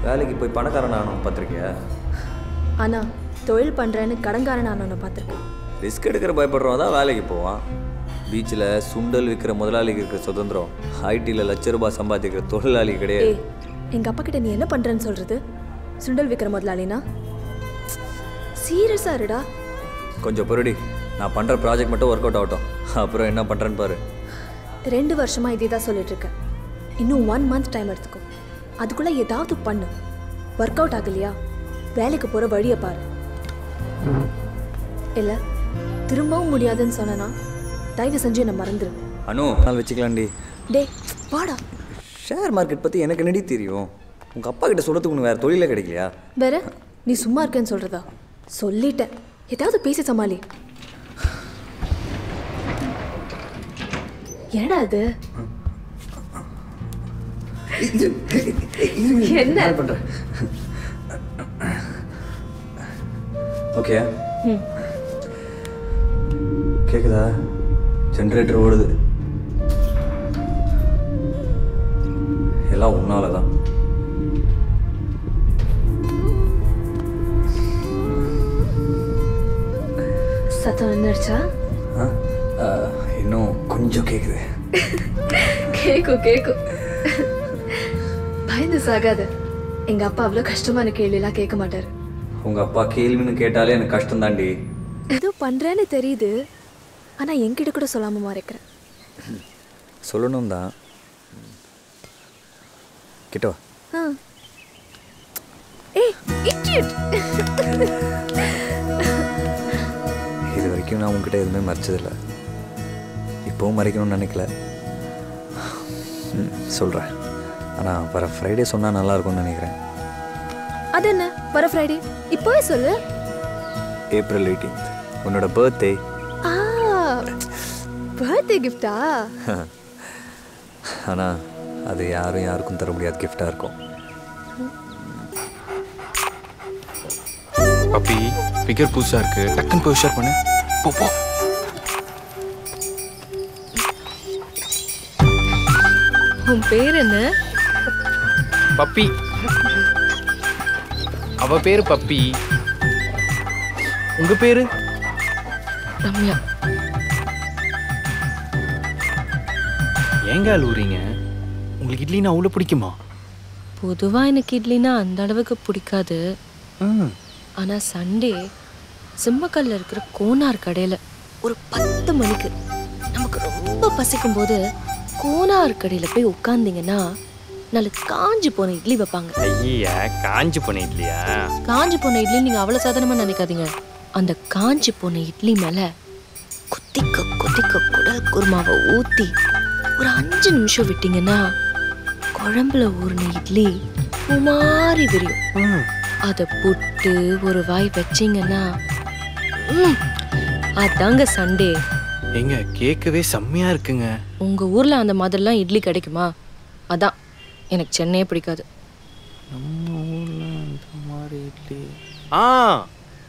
வேலைக்கு போய் பணக்காரன் ஆனவன் பார்த்துருக்கியா? ஆனால் தொழில் பண்ணுறேன்னு கடன்காரன் ஆனவனை பார்த்துருக்கேன். ரிஸ்க் எடுக்கிற பயப்படுறவன் தான் வேலைக்கு போவான். பீச்சில் சுண்டல் விற்கிற முதலாளிக்கு இருக்கிற சுதந்திரம் ஐடியில் ₹1,00,000 சம்பாதிக்கிற தொழிலாளி கிடையாது. எங்கள் அப்பா கிட்ட நீ என்ன பண்ணுறேன்னு சொல்கிறது? சுண்டல் விற்கிற முதலாளினா சீரியஸாக இருடா. கொஞ்சம் பொருடி, நான் பண்ணுற ப்ராஜெக்ட் மட்டும் ஒர்க் அவுட் ஆகட்டும், அப்புறம் என்ன பண்ணுறேன்னு பாரு. 2 வருஷமாக இதே தான் சொல்லிட்டுருக்கேன். இன்னும் 1 மந்த் டைம் எடுத்துக்கும். அதுக்குள்ளே ஏதாவது பண்ணு. ஒர்க் அவுட் ஆகலையா வேலைக்கு போகிற வழியை பாரு. இல்லை திரும்பவும் முடியாதுன்னு சொன்னா தயவு செஞ்சு என்னை மறந்துடு. அனு, நாள் வச்சுக்கலாண்டி. டே வாடா. ஷேர் மார்க்கெட் பற்றி எனக்கு என்னடி தெரியும்? உங்கள் அப்பா கிட்ட சொல்கிறதுக்கு ஒன்று வேறு தொழிலே கிடைக்கலையா? வேற நீ சும்மா இருக்கேன்னு சொல்கிறதா? சொல்லிட்டேன், ஏதாவது பேசி சமாளி. என்னடா அது? என்ன பண்ணுறேன்? ஓகே கேக்குதா? ஜென்ரேட்டர் ஓடுது. எல்லாம் உன்னால தான். சத்தம் நின்றுச்சா? இன்னும் கொஞ்சம் கேக்குது. கேக்கும். பயந்து சாகாத. எங்க அப்பா அவ்வளோ கஷ்டமான கேள்வியெல்லாம் கேட்க மாட்டாரு. உங்க அப்பா கேள்வின்னு கேட்டாலே எனக்கு கஷ்டம் தாண்டி. ஏதோ பண்றேன்னு தெரியுது, ஆனா என்கிட்ட கூட சொல்லாம மறைக்கிறேன். சொல்லணும் தான். கிட்டோ. இது வரைக்கும் நான் உங்ககிட்ட எதுவுமே மறைச்சதில்லை. இப்போவும் மறைக்கணும்னு நினைக்கல. சொல்கிறேன், ஆனால் வர ஃப்ரைடே சொன்னால் நல்லா இருக்கும்னு நினைக்கிறேன். அது என்ன வர ஃப்ரைடே? இப்போவே சொல்லு. April 18th உன்னோட பர்த்டே. பர்த்டே கிஃப்டா? ஆனால் அது யாருக்கும் தர முடியாத கிஃப்டாக இருக்கும். பப்பி ஃபிகர் புதுசாக இருக்கு, டக்குன்னு போய் ஷேர் பண்ணு. போ. உன் பேர் என்ன? பப்பி. அவ பேரு பப்பி. உங்க பேரு? ரம்யா. ஏங்க அழுவுறீங்க? உங்களுக்கு இட்லினா அவ்வளோ பிடிக்குமா? பொதுவாக எனக்கு இட்லினா அந்த அளவுக்கு பிடிக்காது. ஆனால் சண்டே சிம்மக்கல்ல இருக்கிற கோனார் கடையில் ஒரு 10 மணிக்கு நமக்கு ரொம்ப பசிக்கும் போது கோனார் கடையில் போய் உட்காந்திங்கன்னா நல்ல காஞ்சி போன இட்லி வைப்பாங்க. ஐயா, காஞ்சி போன இட்லியா? காஞ்சி போன இட்லி நீங்கள் அவ்வளோ சாதாரணமாக நினைக்காதீங்க. அந்த காஞ்சி போன இட்லி மேலே கொதிக்க குடல் குருமாவை ஊற்றி ஒரு 5 நிமிஷம் விட்டீங்கன்னா குழம்புல ஊறின இட்லி மாதிரி விரியும். அதை புட்டு ஒரு வாய் வச்சிங்கன்னா அதாங்க சண்டே. எங்க கேட்கவே செம்மையா இருக்குங்க. உங்க ஊர்ல அந்த மாதிரிலாம் இட்லி கிடைக்குமா? அதான் எனக்கு சென்னையே பிடிக்காது. நம்ம ஊர்ல அந்த மாதிரி இட்லி.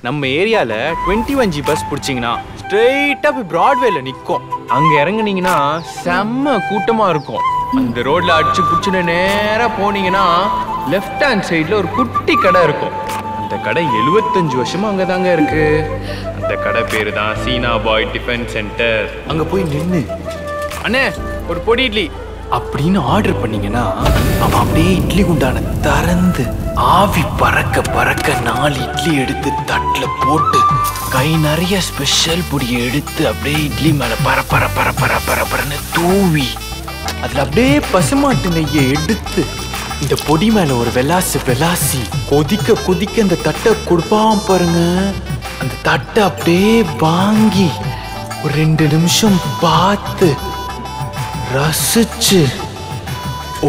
நம்ம ஏரியால 21G பஸ் பிடிச்சிங்கன்னா ஸ்ட்ரெயிட்டா போய் பிராட்வேல நிற்கும். அங்க இறங்குனீங்கன்னா செம்ம கூட்டமா இருக்கும். அந்த ரோட்ல அடிச்சு புடிச்சுன்னு நேரா போனீங்கன்னா லெஃப்ட் ஹேண்ட் சைட்ல ஒரு குட்டி கடை இருக்கும். அந்த கடை 75 வருஷமா அங்கதாங்க இருக்கு. அந்த கடை பேரு தான் சீனா பாய் டிஃபன் சென்டர். அங்க போய் நின்று அண்ணே ஒரு பொடி இட்லி அப்படின்னு ஆர்டர் பண்ணீங்கன்னா அவன் அப்படியே இட்லி குண்டான திறந்து ஆவி பறக்க 4 இட்லி எடுத்து தட்டுல போட்டு கை நிறைய ஸ்பெஷல் பொடியை எடுத்து அப்படியே இட்லி மேல பரப்பரன்னு தூவி அதுல அப்படியே பசுமாட்டு நெய்யை எடுத்து இந்த பொடி மேல ஒரு வெலாசி கொதிக்க அந்த தட்டை கொடுப்பான் பாருங்க. அந்த தட்டை அப்படியே வாங்கி ஒரு 2 நிமிஷம் பார்த்து ரசிச்சு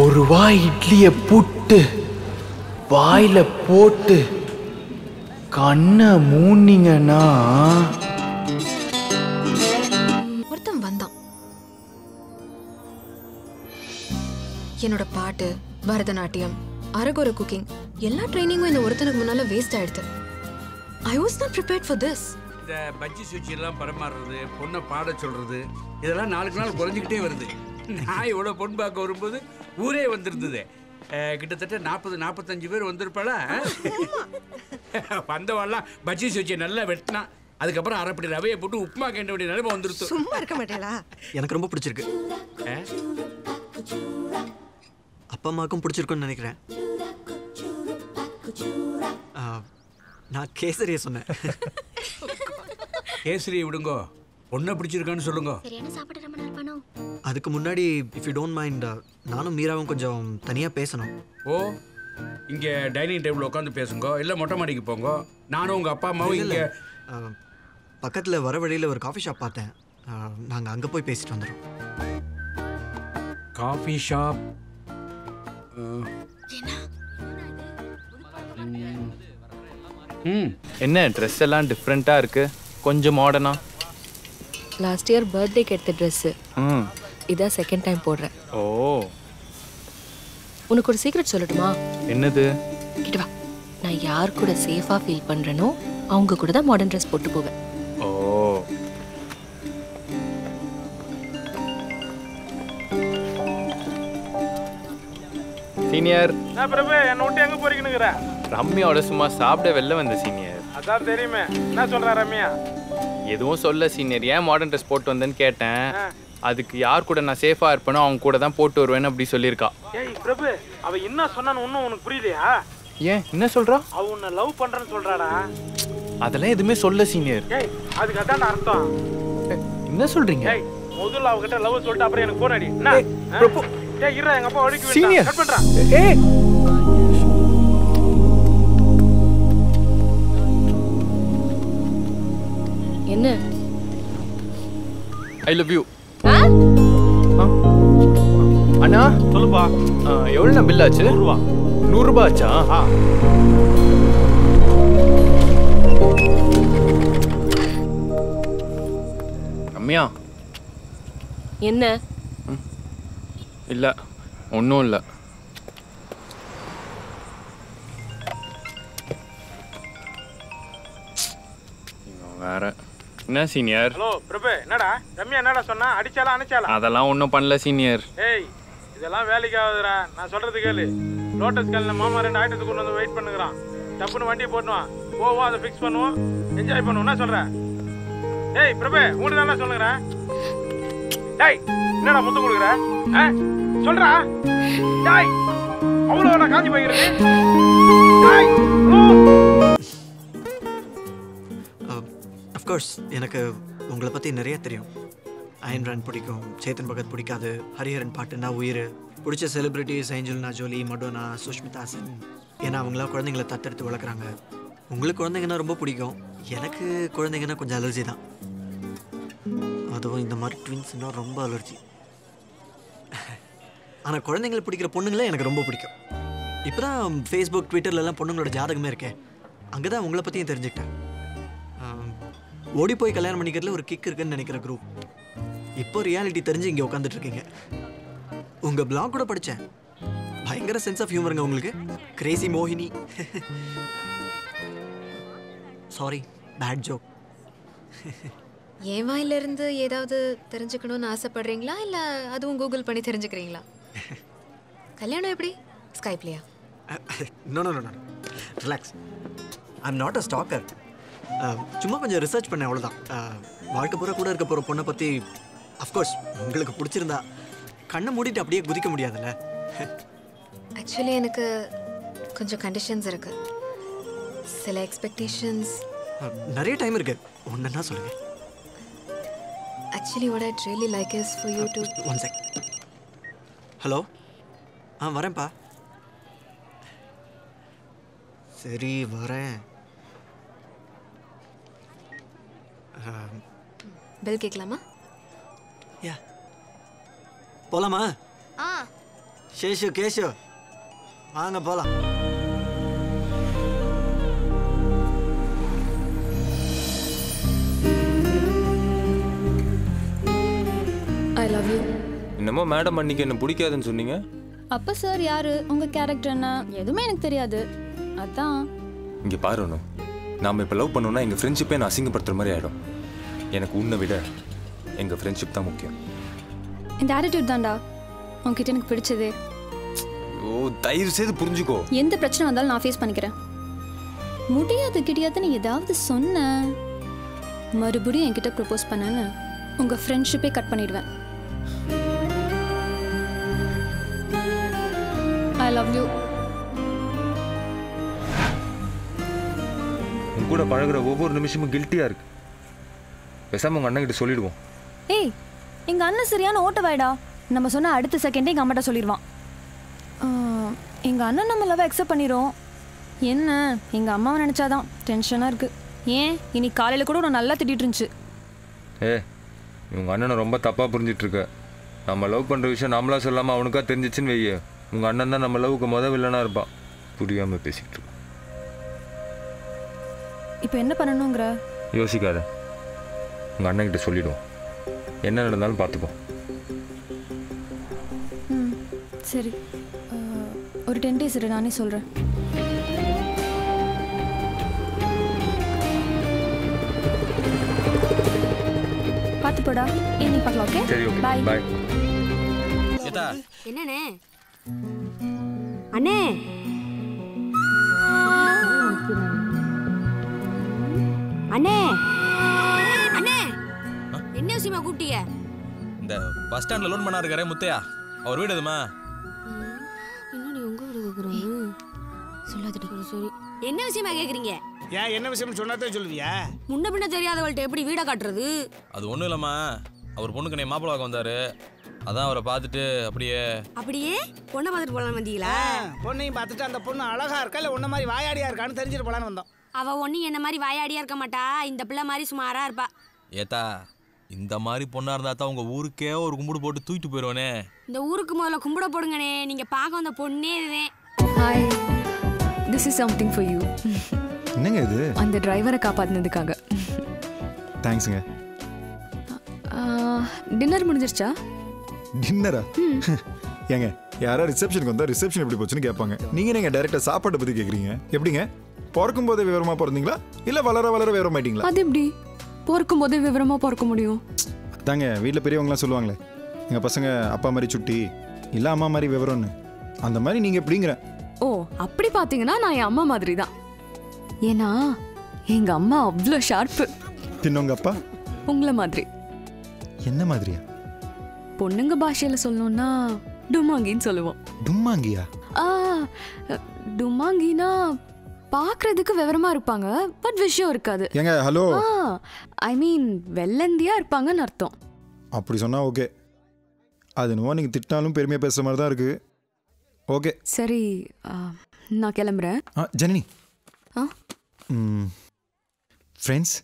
ஒரு வாய் இட்லிய புட்டு வாயில போட்டு கண்ணை மூடினீங்கன்னா ஒருத்தன் வந்தான். என்னோட பாட்டு, பரதநாட்டியம், அரகுர குக்கிங் எல்லா ட்ரைனிங்கும் இந்த ஒருத்தனுக்கு முன்னால வேஸ்ட் ஆயிடுது. I was not prepared for this. இந்த பஜ்ஜி சுச்சி எல்லாம் பரமாறுறது, பொண்ணை பாட சொல்றது, இதெல்லாம் நாளுக்கு நாள் குறைஞ்சிக்கிட்டே வருது. நான் இவ்வளோ பொண்ணு பார்க்க வரும்போது ஊரே வந்திருந்தது. கிட்டத்தட்ட 40-45 பேர் வந்திருப்பாளா? வந்தவாள்லாம் பஜ்ஜி சுச்சி நல்லா வெட்டினா, அதுக்கப்புறம் அரைப்படி ரவையை போட்டு உப்புமா கேண்ட வேண்டிய நிலைமை வந்துருச்சு. சும்மா இருக்க மாட்டேளா? எனக்கு ரொம்ப பிடிச்சிருக்கு. அப்பா அம்மாவுக்கும் பிடிச்சிருக்குன்னு நினைக்கிறேன். நான் கேசரியை சொன்னேன். கேசரியை விடுங்கோ, ஒன்றை பிடிச்சிருக்கான்னு சொல்லுங்க. அதுக்கு முன்னாடி இஃப் யூ டோன்ட் மைண்ட் நானும் மீராவும் கொஞ்சம் தனியாக பேசணும். ஓ, இங்கே டைனிங் டேபிள் உட்காந்து பேசுங்க, இல்லை மொட்டை மாடிக்கு போங்க. நானும் உங்கள் அப்பா அம்மாவும் இங்கே பக்கத்தில் வர வழியில் ஒரு காஃபி ஷாப் பார்த்தேன். நாங்கள் அங்கே போய் பேசிட்டு வந்துடுறோம். Coffee shop? என்ன ட்ரெஸ் எல்லாம் டிஃப்ரெண்ட்டாக இருக்கு, கொஞ்சம் மாடர்னா? லாஸ்ட் இயர் பர்த்டேக்கு எடுத்த ட்ரெஸ்ஸு இதான் செகண்ட் டைம் போடுறேன். ஓ, உனக்கு ஒரு சீக்ரெட் சொல்லட்டுமா? என்னது? கிட்ட வா. நான் யார் கூட சேஃபாக ஃபீல் பண்ணுறேனோ அவங்க கூட தான் மாடர்ன் ட்ரெஸ் போட்டு போவேன். ஓ, சீனியர். பிரபு என்ன விட்டு எங்க போறீங்கன்னுங்கிற? ரம்யாவோட சும்மா சாப்பிட வெளில வந்த சீனியர். அதான் தெரியுமே. என்ன சொல்ற ரம்யா? எதுவும் சொல்ல சீனியர். ஏன் மாடர்ன் ட்ரெஸ் போட்டு வந்தேன்னு கேட்டேன். அதுக்கு யார் கூட நான் சேஃபா இருப்பேனோ அவங்க கூட தான் போட்டு வருவேன்னு அப்படி சொல்லியிருக்கா. ஏய் பிரபு, அவ என்ன சொன்னான்னு ஒன்னும் உனக்கு புரியலையா? ஏன் என்ன சொல்றா? அவ உன்னை லவ் பண்றேன்னு சொல்றாடா. அதெல்லாம் எதுவுமே சொல்ல சீனியர். ஏய் அதுக்கு அதான் அர்த்தம். என்ன சொல்றீங்க? ஏய் முதல்ல அவகிட்ட லவ் சொல்லிட்டு அப்புறம் எனக்கு போன் அடி. என்ன பிரபு? ஏய் இருடா, எங்க அப்பா ஒடிக்கு சீனியர் கட் பண்றா. ஏய் என்ன? I love you. அண்ணா சொல்லுப்பா. எவ்வளோ பில் ஆச்சு? 100 ரூபா. 100 ரூபா ஆச்சா? ரம்யா. என்ன? இல்லை ஒன்றும் இல்லை. வேற என்ன சீனியர்? ஹலோ பிரபு, என்னடா ரம்யா என்னடா சொன்னா? அடிச்சாலா அணைச்சாலா? அதெல்லாம் ஒன்றும் பண்ணல சீனியர். ஏய் இதெல்லாம் வேலைக்கு ஆகுதுடா. நான் சொல்றது கேளு. லோட்டஸ் கல்ல மாமா 2 ஆயிரத்துக்கு கொண்டு வந்து வெயிட் பண்ணுகிறான். டப்புன்னு வண்டியை போட்டுவான், போவோம், அதை ஃபிக்ஸ் பண்ணுவோம், என்ஜாய் பண்ணுவோம். என்ன சொல்ற? ஏய் பிரபு, உங்களுக்கு தானே சொல்லுங்கிறேன். டேய் என்னடா முத்து கொடுக்குற? சொல்றா. டேய் அவ்வளோ நான் காஞ்சி போய்கிறது. டேய் அஃப்கோர்ஸ் எனக்கு உங்களை பற்றி நிறைய தெரியும். அயன் ரான் பிடிக்கும், சேத்தன் பகத் பிடிக்காது, ஹரிஹரன் பாட்டுன்னா உயிர், பிடிச்ச celebrities Angelina Jolie, Madonna, Sushmita Sen. ஏன்னா அவங்களாம் குழந்தைங்களை தத்தெடுத்து வளர்க்குறாங்க. உங்களுக்கு குழந்தைங்கன்னா ரொம்ப பிடிக்கும், எனக்கு குழந்தைங்கன்னா கொஞ்சம் அலர்ஜி தான். அதுவும் இந்த மாதிரி ட்வின்ஸ்னா ரொம்ப அலர்ஜி. ஆனால் குழந்தைங்களை பிடிக்கிற பொண்ணுங்களே எனக்கு ரொம்ப பிடிக்கும். இப்போ தான் ஃபேஸ்புக் ட்விட்டர்லலாம் பொண்ணுங்களோட ஜாதகமே இருக்கேன். அங்கே தான் உங்களை பற்றியும் தெரிஞ்சுக்கிட்டேன். ஓடி போய் கல்யாணம் பண்ணிக்கிறதுல ஒரு கிக் இருக்குன்னு நினைக்கிற குரூப். இப்போ ரியாலிட்டி தெரிஞ்சு இங்கே உட்காந்துட்ருக்கீங்க. உங்கள் பிளாக் கூட படித்தேன். பயங்கர சென்ஸ் ஆஃப் ஹியூமருங்க உங்களுக்கு. கிரேசி மோகினி. Sorry, bad joke. என் வாயிலிருந்து ஏதாவது தெரிஞ்சுக்கணும்னு ஆசைப்படுறீங்களா, இல்லை அதுவும் கூகுள் பண்ணி தெரிஞ்சுக்கிறீங்களா? கல்யாணம் எப்படி? ஸ்கைப்லையா? No no no, relax. I am not a stalker. சும்மா கொஞ்சம் ரிசர்ச் பண்ணேன், அவ்வளோதான். வாழ்க்கை பூரா கூட இருக்க போகிற பொண்ணை பற்றி அஃப்கோர்ஸ் உங்களுக்கு பிடிச்சிருந்தா கண்ணை மூடிட்டு அப்படியே குதிக்க முடியாதுல்ல. ஆக்சுவலி எனக்கு கொஞ்சம் கண்டிஷன்ஸ் இருக்கு, சில எக்ஸ்பெக்டேஷன்ஸ். நிறைய டைம் இருக்கு, ஒன்றுன்னா சொல்லுங்கள். Actually, what I'd really like is for you to... One sec. Hello, வரேன்ப்பா. சரி வரேன். பில் கேட்கலாமா? யா, போலாமா? சேஷு கேஷு வாங்க போலாம். I love you. என்னமோ மேடம் அன்னைக்கு என்ன பிடிக்காதுன்னு சொன்னீங்க. அப்ப சார் யாரு, உங்க கேரக்டர் என்ன, எதுவுமே எனக்கு தெரியாது. அதான். இங்கே பாருன்னு, நாம் இப்போ லவ் பண்ணோம்னா எங்கள் ஃப்ரெண்ட்ஷிப்பே நான் அசிங்கப்படுத்துற மாதிரி ஆகிடும். எனக்கு உன்னை விட எங்கள் ஃப்ரெண்ட்ஷிப் தான் முக்கியம். இந்த ஆட்டிடியூட் தான்டா உங்ககிட்ட எனக்கு பிடிச்சதே. ஓ தயவு செய்து புரிஞ்சுக்கோ. எந்த பிரச்சனை வந்தாலும் நான் ஃபேஸ் பண்ணிக்கிறேன். முடியாது கிடையாதுன்னு ஏதாவது சொன்ன மறுபடியும் என்கிட்ட ப்ரப்போஸ் பண்ணேன்னு உங்க ஃப்ரெண்ட்ஷிப்பே கட் பண்ணிடுவேன். I love you. உன் கூட பழகுற ஒவ்வொரு நிமிஷமும் கில்ட்டியா இருக்கு. பேசாம உங்க அண்ணன் கிட்ட சொல்லிடுவோம். ஏய், எங்க அண்ணன் சரியான ஓட்டவாய்டா. நம்ம சொன்ன அடுத்த செகண்டே எங்க அம்மாட்ட சொல்லிடுவான். எங்க அண்ணன் நம்ம லவ் அக்செப்ட் பண்ணிடும். என்ன எங்க அம்மாவை நினைச்சாதான் டென்ஷனா இருக்கு. ஏன் இன்னைக்கு காலையில கூட உன்னை நல்லா திட்டிட்டு இருந்துச்சு. உங்க அண்ணனை ரொம்ப தப்பா புரிஞ்சிட்டு இருக்க. நம்ம லவ் பண்ற விஷயம் நம்மளா சொல்லாம அவனுக்கா தெரிஞ்சிச்சுன்னு வையே, உங்க அண்ணன் தான் நம்ம லவ்வுக்கு முதல் வில்லனா இருப்பான். புரியாம பேசிட்டு இருக்க. இப்போ என்ன பண்ணணுங்கிற? யோசிக்காத, உங்க அண்ணன் கிட்ட சொல்லிடுவோம். என்ன நடந்தாலும் பார்த்துப்போம். சரி, ஒரு 10 days இரு, நானே சொல்றேன். பார்த்து போடா. ஈவினிங் பார்க்கலாம். ஓகே, சரி, ஓகே, பை பை. என்னண்ணே அண்ணே? அண்ணே அண்ணே என்ன விஷயமா கூப்பிட்டீங்க? இந்த பஸ் ஸ்டாண்ட்ல லோன் பண்ணா இருக்காரே முத்தையா, அவர் வீடு எதுமா? இன்னும் நீ உங்க வீடு கேக்குறீங்க? சொல்லாதடி. சரி, என்ன விஷயமா கேக்குறீங்க? ஏன் என்ன விஷயம் சொன்னாதான் சொல்லுவியா? முன்ன பின்ன தெரியாதவள்கிட்ட எப்படி வீட காட்டுறது? அது ஒண்ணும் இல்லம்மா, அவர் பொண்ணுக்கு நீ மாப்பிள்ளை பார்க்க வந்தாரு. அதான் அவரை பார்த்துட்டு அப்படியே பொண்ணை பார்த்துட்டு போலான்னு வந்தீங்களா? பொண்ணையும் பார்த்துட்டு அந்த பொண்ணு அழகா இருக்கா இல்ல உன்ன மாதிரி வாயாடியா இருக்கான்னு தெரிஞ்சுட்டு போலான்னு வந்தோம். அவ ஒன்னும் என்ன மாதிரி வாயாடியா இருக்க மாட்டா. இந்த பிள்ளை மாதிரி சுமாரா இருப்பா. ஏத்தா, இந்த மாதிரி பொண்ணா இருந்தா தான் உங்க ஊருக்கே ஒரு கும்பிடு போட்டு தூக்கிட்டு போயிடுவானே. இந்த ஊருக்கு முதல்ல கும்பிட போடுங்கண்ணே. நீங்க பார்க்க வந்த பொண்ணே இதுதான். Hi, this is something for you. என்னங்க இது? அந்த டிரைவரை காப்பாத்தினதுக்காக. தேங்க்ஸுங்க. டின்னர் முடிஞ்சிருச்சா? டின்னரா? ஏங்க, யாரா ரிசப்ஷனுக்கு வந்தா ரிசப்ஷன் எப்படி போச்சுன்னு கேட்பாங்க. நீங்க நீங்க டைரக்டா சாப்பாட்டை பத்தி கேக்குறீங்க. எப்படிங்க, பிறக்கும் போதே விவரமா பிறந்தீங்களா இல்ல வளர வளர விவரமாயிட்டீங்களா? அது எப்படி பிறக்கும் போதே விவரமா பிறக்க முடியும்? தாங்க வீட்டில் பெரியவங்களாம் சொல்லுவாங்களே, எங்கள் பசங்க அப்பா மாதிரி சுட்டி இல்லை அம்மா மாதிரி விவரம்னு. அந்த மாதிரி நீங்கள் எப்படிங்கிற? ஓ, அப்படி பார்த்தீங்கன்னா நான் என் அம்மா மாதிரி தான். ஏன்னா எங்கள் அம்மா அவ்வளோ ஷார்ப்பு. பின்னவங்க அப்பா உங்களை மாதிரி. என்ன மாதிரியா? பொண்ணுங்க பாஷையில் சொல்லணும்னா டுமாங்கின்னு சொல்லுவோம். டுமாங்கியா? டுமாங்கினா பார்க்கறதுக்கு விவரமா இருப்பாங்க, பட் விஷயம் இருக்காது. ஏங்க ஹலோ, ஐ மீன் வெள்ளந்தியா இருப்பாங்கன்னு அர்த்தம். அப்படி சொன்னா ஓகே. அது என்னவோ நீங்கள் திட்டினாலும் பெருமையாக பேசுகிற மாதிரி தான் இருக்கு. ஓகே சரி, நான் கிளம்புறேன். ஜனனி, ஃப்ரெண்ட்ஸ்